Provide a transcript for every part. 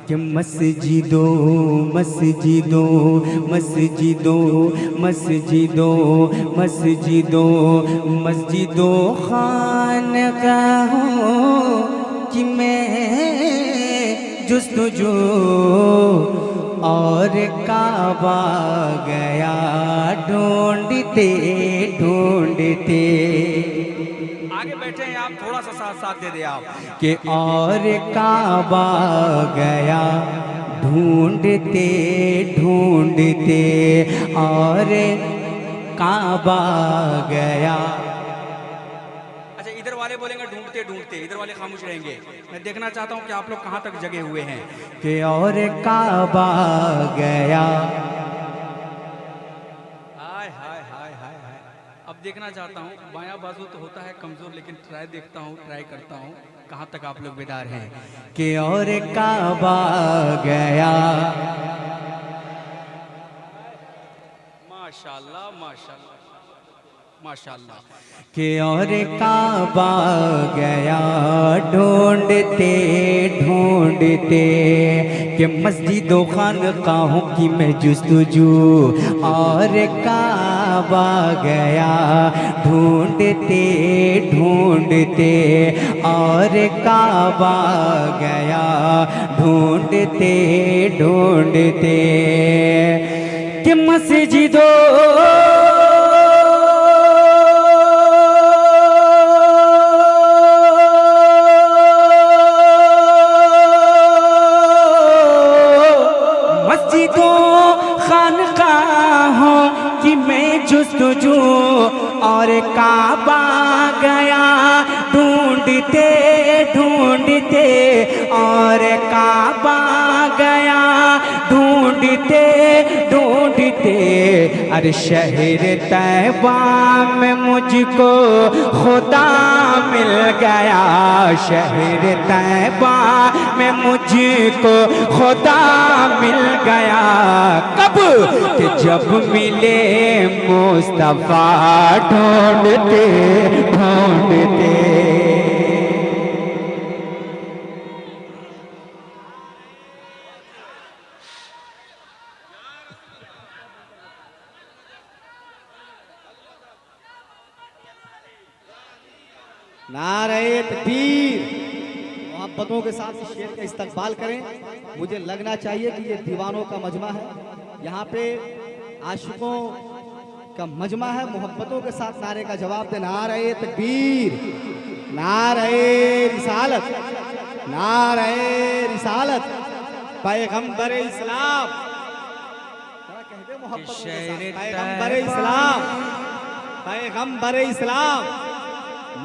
कि मस्जिदों मस्जिदों मस्जिदों मस्जिदों मस्जिदों मस्जिदों खानगाहों कि मैं जुस्तजू और काबा गया ढूंढते ढूंढते। आगे बैठे हैं आप, थोड़ा सा साथ साथ दे दे आप कि और काबा गया ढूंढते ढूंढते और काबा गया। अच्छा, इधर वाले बोलेंगे ढूंढते ढूंढते, इधर वाले खामोश रहेंगे। मैं देखना चाहता हूँ कि आप लोग कहाँ तक जगे हुए हैं। कि और काबा गया, हाय हाय हाय हाय हाय। अब देखना चाहता हूँ, बायां बाजू तो होता है कमजोर, लेकिन ट्राई देखता हूँ, ट्राई करता हूँ कहाँ तक आप लोग बेदार हैं। कि और काबा गया, माशाल्लाह माशाल्लाह माशाल्लाह। कि और काबा गया ढूंढते ढूंढते कि मस्जिदों खानकाहों की मैं जुस्तजू और काबा गया ढूंढते ढूंढते और काबा गया ढूंढते ढूंढते कि मस्जिदों जुस्तजू और काबा गया ढूंढते ढूंढते और काबा गया ढूंढते ढूंढते। अरे शहर तैबा में मुझको खुदा मिल गया, शहर तैबा में मुझको खुदा मिल गया। कब? कि जब मिले मुस्तफा ढूंढते ढूंढते। नारे तकबीर। मोहब्बतों के साथ इस शेर का इस्तकबाल करें। मुझे लगना चाहिए कि ये दीवानों का मजमा है, यहाँ पे आशिकों का मजमा है। मोहब्बतों के साथ नारे का जवाब दे। नारे तकबीर, नारे रिसालत, नारे रिसालत, पैगंबर इस्लाम। कह दे मोहब्बतों के साथ, पैगंबर इस्लाम, पैगंबर इस्लाम,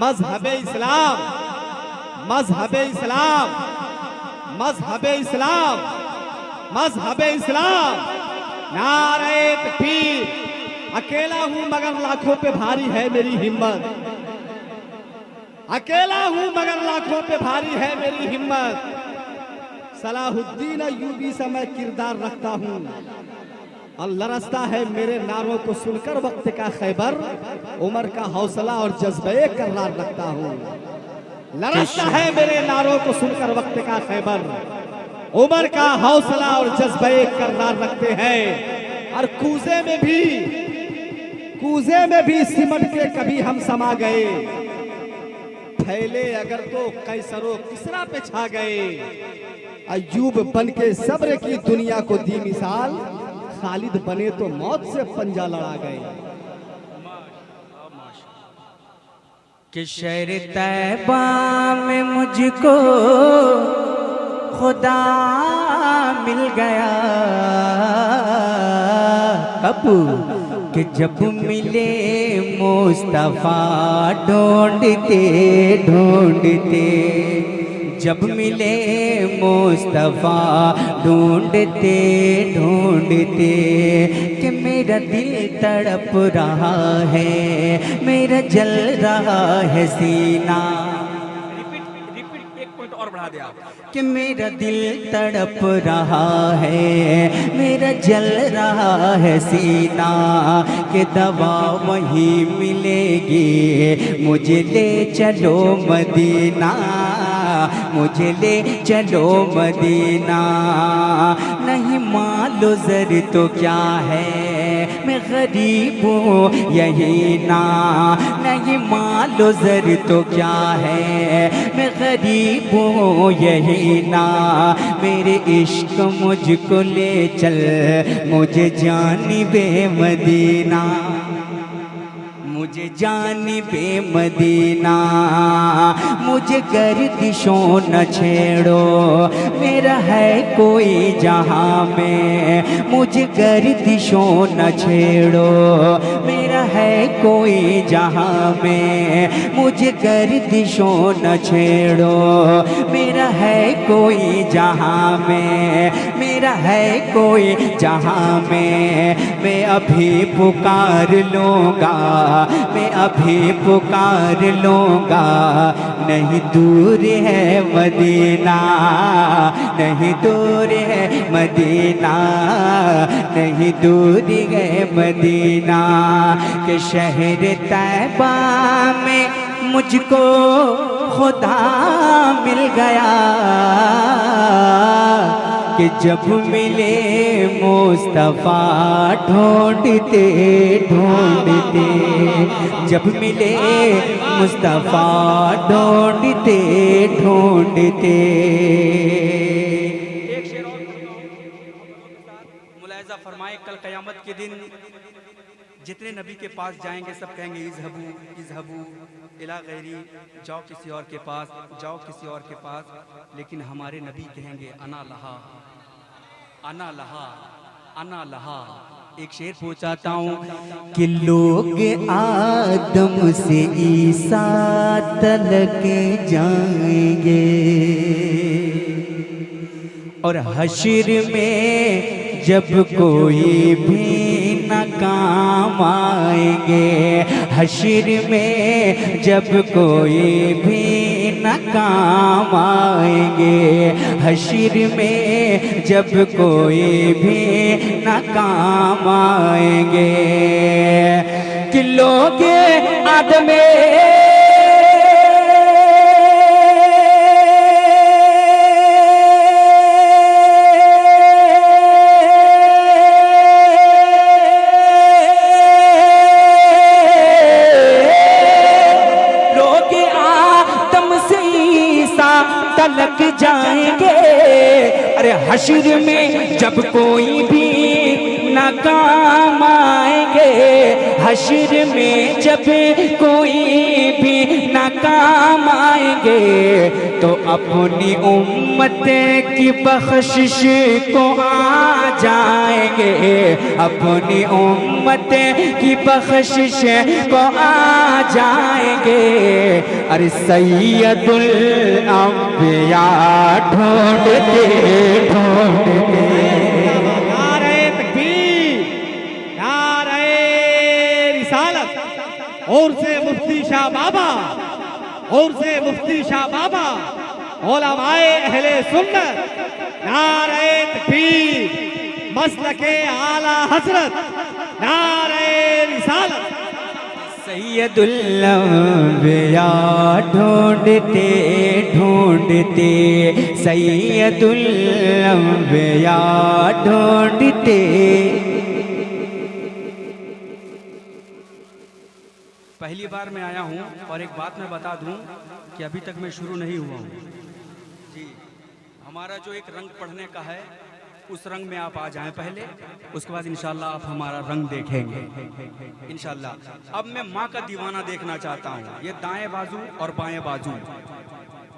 मजहबे इस्लाम, मजहबे इस्लाम, मजहबे इस्लाम, मजहबे इस्लाम। नारे तकबीर। अकेला हूं मगर लाखों पे भारी है मेरी हिम्मत, अकेला हूं मगर लाखों पे भारी है मेरी हिम्मत। सलाहुद्दीन अय्यूबी सा मैं किरदार रखता हूं और लरसता है मेरे नारों को सुनकर वक्त का खैबर। उमर का हौसला और जज्बे करार रखता हूँ। लरसता है मेरे नारों को सुनकर वक्त का खैबर। उमर का हौसला और जज्बे करार रखते हैं। और कूजे में भी सिमट के कभी हम समा गए। फैले अगर तो कैसरो किसरा पे छा गए। अय्यूब बन के सब्र की दुनिया को दी मिसाल। खालिद बने तो मौत से पंजा लड़ा गए। कि शहर तैबा में मुझको खुदा मिल गया। कब? कि जब मिले मुस्तफा ढूंढते ढूंढते, जब मिले मुस्तफा ढूंढते ढूंढते। कि मेरा दिल तड़प रहा है, मेरा जल रहा है सीना। रिपीट एक पॉइंट और बढ़ा दे आप। कि मेरा दिल तड़प रहा है, मेरा जल रहा है सीना। कि दवा वहीं मिलेगी, मुझे ले चलो मदीना। मुझे ले चलो मदीना। नहीं मालो ज़र तो क्या है, मैं गरीब हूँ यही ना। नहीं मालो ज़र तो क्या है, मैं गरीब हूँ यही ना। मेरे इश्क मुझको ले चल, मुझे जानिबे मदीना, मुझे जानिबे मदीना। मुझे गर्दिशों न छेड़ो, मेरा है कोई जहाँ में। मुझे गर्दिशों न छेड़ो, मेरा है कोई जहाँ में। मुझे गर्दिशों न छेड़ो, मेरा है कोई जहाँ में। मेरा है कोई जहाँ में। मैं अभी पुकार लूँगा, मैं अभी पुकार लूँगा। नहीं दूर है मदीना, नहीं दूर है मदीना, नहीं दूर है मदीना। के शहर तैबा में मुझको खुदा मिल गया, कि जब मिले मुस्तफ़ा ढूंढते ढूंढते, जब मिले मुस्तफ़ा ढूंढते ढूंढते। एक शेर और मुलाहिज़ा फरमाए, कल क़यामत के दिन जितने नबी के पास जाएंगे सब कहेंगे इज़हबू इज़हबू इला गैरी, जाओ किसी और के पास, जाओ किसी और के पास। लेकिन हमारे नबी कहेंगे अना लहा अना लहा अना लहा। एक शेर पूछाता हूँ कि लोग आदम से ईसा तलक जाएंगे, और हश्र में जब कोई भी न काम आएंगे। हश्र में जब कोई भी न काम आएंगे। हश्र में जब कोई भी न काम आएंगे। कि लोग आदम तलक जाएंगे। अरे हश्र में जब कोई भी ना काम आएंगे। हश्र में जब कोई भी ना काम आएंगे, तो अपनी उम्मत की बख्शिश को आ जाएंगे। अपनी उम्मत की बख्शिश को आ जाएंगे। अरे सैयदुल अंबिया ढूंढते ढूंढते, नारे तकबीर, नारे रिसालत, और से मुफ्ती शाह बाबा, और से मुफ्ती शाह बाबा, उलमाए अहले सुन्नत, नारे तकबीर, मसलके आला हजरत, नारे रिसालत। सैयदुल अंबिया ढूंढते ढूंढते, सैयदुल अंबिया ढूंढते। पहली बार मैं आया हूँ और एक बात मैं बता दूँ कि अभी तक मैं शुरू नहीं हुआ हूँ जी। हमारा जो एक रंग पढ़ने का है, उस रंग में आप आ जाएं पहले, उसके बाद इंशाल्लाह आप हमारा रंग देखेंगे इंशाल्लाह। अब मैं माँ का दीवाना देखना चाहता हूँ। ये दाएं बाजू और बाएं बाजू,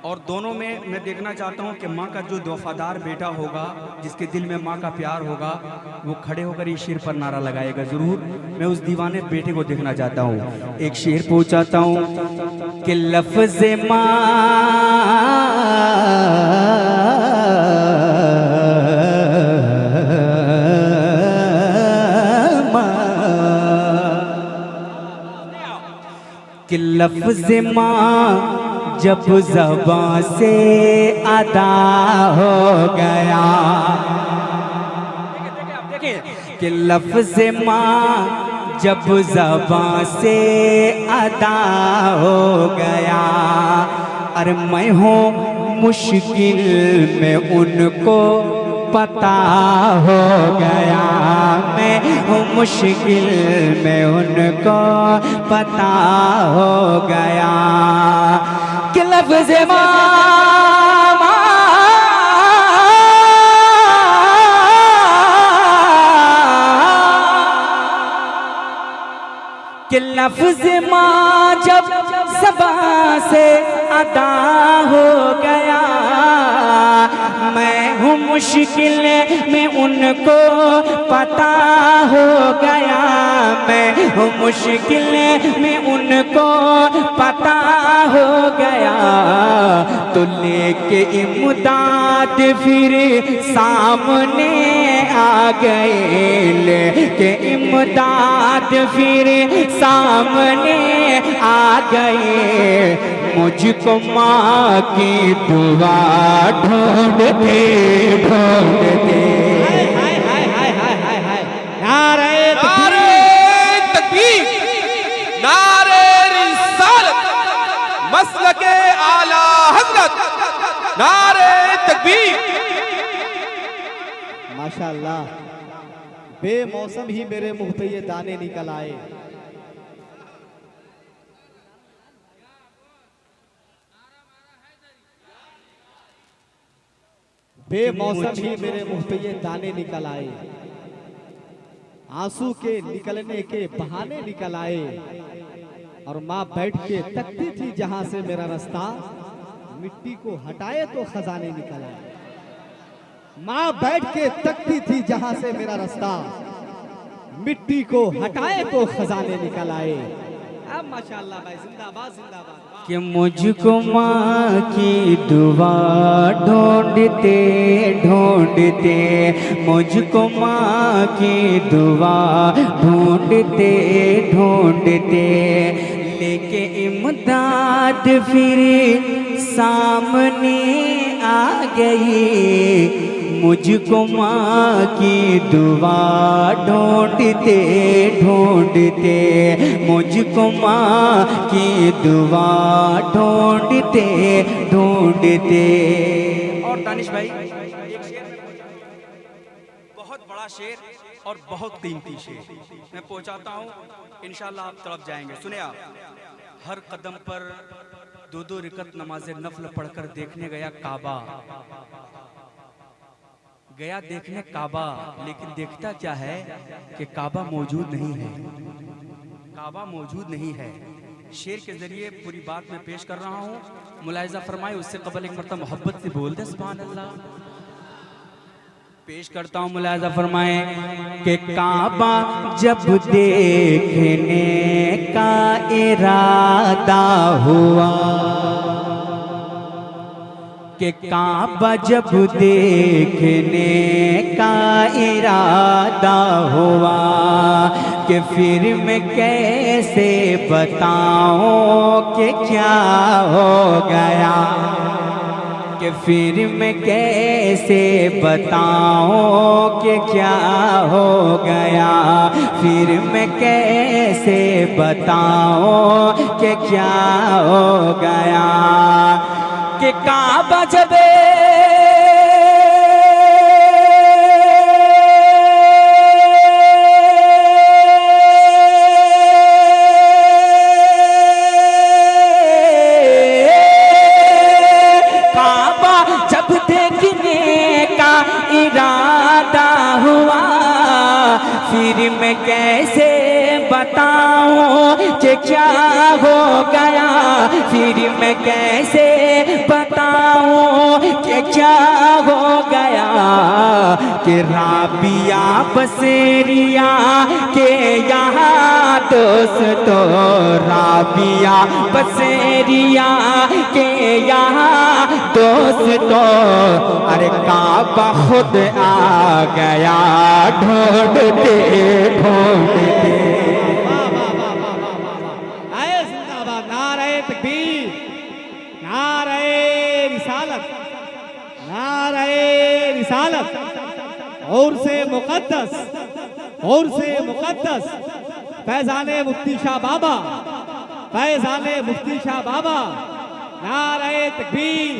और दोनों में मैं देखना चाहता हूँ कि माँ का जो वफादार बेटा होगा, जिसके दिल में माँ का प्यार होगा, वो खड़े होकर इस शेर पर नारा लगाएगा ज़रूर। मैं उस दीवाने बेटे को देखना चाहता हूँ। एक शेर पूछाता हूँ कि लफ्ज़ कि लफ्ज़ माँ जब ज़बां से अदा हो गया। देखिए कि लफ्ज़ माँ जब ज़बां से अदा हो गया। अरे मैं हूँ मुश्किल में उनको पता हो गया, मैं हूँ मुश्किल में उनको पता हो गया कि लफ्ज़ मामा कि लफ्ज़ माँ जब ज़बां से अदा हो गया, मैं हूँ मुश्किल में उनको पता हो गया, मैं हूँ मुश्किल में उनको पता हो गया। तो लेके इमदाद फिर सामने आ गए, लेके इमदाद फिर सामने आ गए। मुझको माँ की दुआ ढूंढते ढूंढते, नारे तकबीर, नारे रिसालत, मसलके आला हज़रत, नारे तकबीर। माशाअल्लाह, बेमौसम ही मेरे मुंह पे ये दाने निकल आए। बेमौसम ही मेरे मुंह पे ये दाने निकल आए, आंसू के निकलने के बहाने निकल आए। और माँ बैठ के तकती थी जहां से मेरा रास्ता, मिट्टी को हटाए तो खजाने निकल आए। माँ बैठ के तकती थी जहां से मेरा रास्ता, मिट्टी को हटाए तो खजाने निकल आए। अब माशाअल्लाह भाई, जिंदाबाद जिंदाबाद। कि मुझको माँ की दुआ ढूंढते ढूंढते, मुझको माँ की दुआ ढूंढते ढूंढते, लेके इमदाद फिर सामने आ गई। मुझको माँ की दुआ ढूंढते ढूंढते, मुझको माँ की दुआ ढूंढते ढूंढते। और दानिश भाई एक शेर, बहुत बड़ा शेर और बहुत कीमती शेर मैं पहुंचाता हूँ, इंशाल्लाह आप तड़प जाएंगे। सुने आप। हर कदम पर दो दो रिकत नमाज़े नफल पढ़कर देखने गया काबा, गया देखने काबा, लेकिन देखता क्या है कि काबा मौजूद नहीं है, काबा मौजूद नहीं है। शेर के जरिए पूरी बात मैं पेश कर रहा हूँ, मुलाहिज़ा फरमाए। उससे कबल एक मरतबा मोहब्बत से बोल दे सुभान अल्लाह। पेश करता हूँ, मुलाहिज़ा फरमाए कि काबा जब देखने का इरादा हुआ, कि काबा जब देखने का इरादा हुआ, कि फिर मैं कैसे बताऊं कि क्या हो गया, कि फिर मैं कैसे बताऊं कि क्या हो गया, फिर मैं कैसे बताऊं कि क्या हो गया। कि काबा जब देखने का इरादा हुआ, फिर मैं कैसे बताऊं कि क्या हो गया, फिर मैं कैसे बताऊं कि क्या हो गया। कि राबिया बसेरिया के यहाँ दोस्तों, राबिया बसेरिया के यहाँ दोस्तों, अरे काबा खुद आ गया ढूंढते ढूंढते। आए जिंदाबाद, नारे तकबीर, नारे रिसालत, नारे रिसालत। और से मुकद्दस, और से मुकद्दस फैजाने मुफ्ती शाह बाबा, फैजाने मुफ्ती शाह बाबा। नारे तकबीर,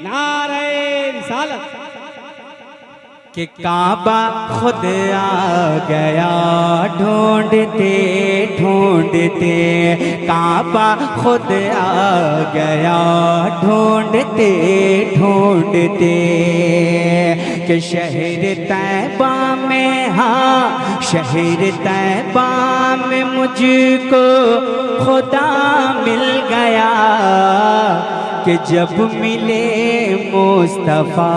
नारे रिसालत। कि काबा खुद आ गया ढूंढते ढूंढते, काबा खुद आ गया ढूंढते ढूंढते, कि शहर तैबा में, हाँ शहर तैबा में मुझको खुदा मिल गया, कि जब मिले मुस्तफ़ा